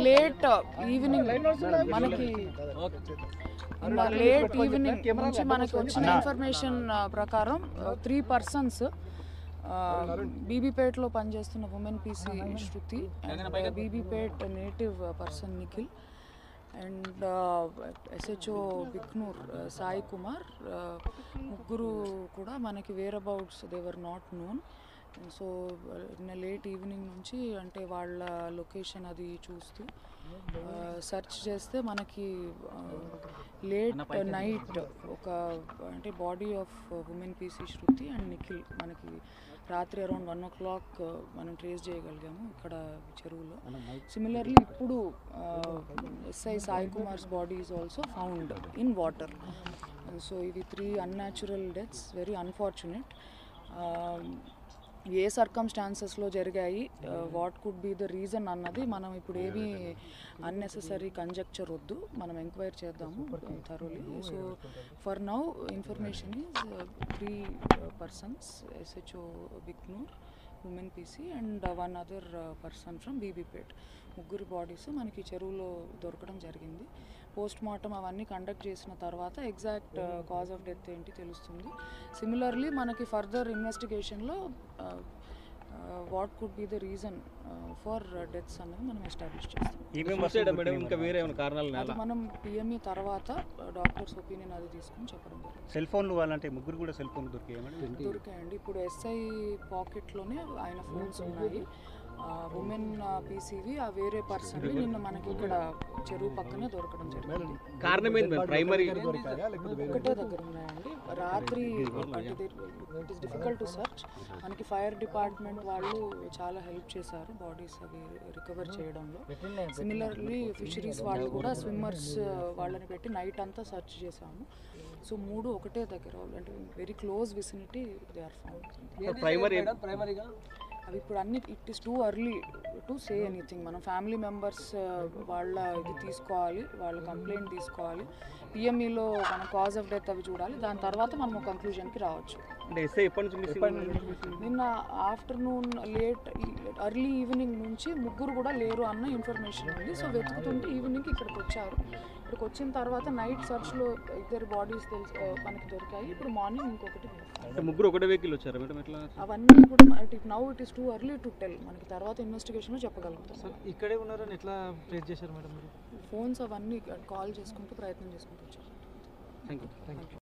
Late evening మనకి late evening నుంచి మనకి వచ్చిన ఇన్ఫర్మేషన్ ప్రకారం 3 persons బీబీపేట్లో పనిచేస్తున్న women PC Shruti and Bibipet native person Nikhil and SHO Biknoor Sai Kumar ముగ్గురు కూడా మనకి whereabouts they were not known. So late evening నుంచి అంటే వాళ్ళ లొకేషన్ అది చూస్తూ సెర్చ్ చేస్తే మనకి లేట్ నైట్ ఒక అంటే body of women PC Shruti and Nikhil మనకి రాత్రి అరౌండ్ 1 o'clock మనం ట్రేస్ చేయగలిగాము ఇక్కడ చెరువులో. సిమిలర్లీ ఇప్పుడు SI Sai Kumars body is also found in water. So ఇవి 3 అన్యాచురల్ డెత్స్, వెరీ అన్ఫార్చునేట్. ఏ సర్కమ్స్టాన్సెస్లో జరిగాయి, what could be the reason అన్నది మనం ఇప్పుడు ఏమీ అన్నెసెసరీ కంజెక్చర్ వద్దు, మనం ఎంక్వైరీ చేద్దాము thoroughly. So for now information is 3 persons, SHO Bhiknoor women PC and 1 other person from Bibipet. ముగ్గురు బాడీస్ మనకి చెరువులో దొరకడం జరిగింది. పోస్ట్ మార్టం అవన్నీ కండక్ట్ చేసిన తర్వాత ఎగ్జాక్ట్ కాజ్ ఆఫ్ డెత్ ఏంటి తెలుస్తుంది. సిమిలర్లీ మనకి ఫర్దర్ ఇన్వెస్టిగేషన్లో what could be the reason for deaths అనేది మనం ఎస్టాబ్లిష్ చేస్తాం. మనం పిఎంఈ తర్వాత డాక్టర్స్ ఒపీనియన్ అది తీసుకుని చెప్పడం జరిగింది. సెల్ ఫోన్లు వాళ్ళంటే ముగ్గురు కూడా సెల్ ఫోన్లు దొరికాయండి. ఇప్పుడు ఎస్ఐ పాకెట్లోనే ఆయన ఫోన్స్ ఉన్నాయి. ఉమెన్ పీసీవి ఆ వేరే పర్సన్ నిన్న మనకి ఇక్కడ చెరువు పక్కనే దొరకడం జరిగింది. ఒకటే దగ్గర ఉన్నాయండి. రాత్రి it is difficult to search. మనకి ఫైర్ డిపార్ట్మెంట్ వాళ్ళు చాలా హెల్ప్ చేశారు బాడీస్ అవి రికవర్ చేయడంలో. సిమిలర్లీ ఫిషరీస్ వాళ్ళు కూడా స్విమ్మర్స్ వాళ్ళని పెట్టి నైట్ అంతా సర్చ్ చేశాము. సో 3 ఒకటే దగ్గర అంటే very close vicinity they are found. అవి ఇప్పుడు అన్ని it is too early to say anything. మనం ఫ్యామిలీ మెంబర్స్ వాళ్ళ ఇది తీసుకోవాలి, వాళ్ళ కంప్లైంట్ తీసుకోవాలి, పిఎంఈలో మన కాజ్ ఆఫ్ డెత్ అవి చూడాలి, దాని తర్వాత మనం కంక్లూజన్కి రావచ్చు. నిన్న ఆఫ్టర్నూన్ లేట్ ఎర్లీ ఈవినింగ్ నుంచి ముగ్గురు కూడా లేరు అన్న ఇన్ఫర్మేషన్ ఉంది. సో వెతుకుతుంటే ఈవినింగ్ ఇక్కడికి వచ్చారు. ఇక్కడికి వచ్చిన తర్వాత నైట్ సర్చ్లో 2 బాడీస్ మనకి దొరికాయి. ఇప్పుడు మార్నింగ్ ఇంకొకటి. ముగ్గురు ఒకటే వెహికల్ వచ్చారు మేడం? ఎట్లా అవన్నీ కూడా now it is too early to tell. మనకి తర్వాత ఇన్వెస్టిగేషన్లో చెప్పగలుగుతాం. ఇక్కడే ఉన్నారని ఎట్లా ట్రేస్ చేశారు మేడం? ఫోన్స్ అవన్నీ కాల్ చేసుకుంటూ ప్రయత్నం చేసుకుంటూ వచ్చారు. Thank you.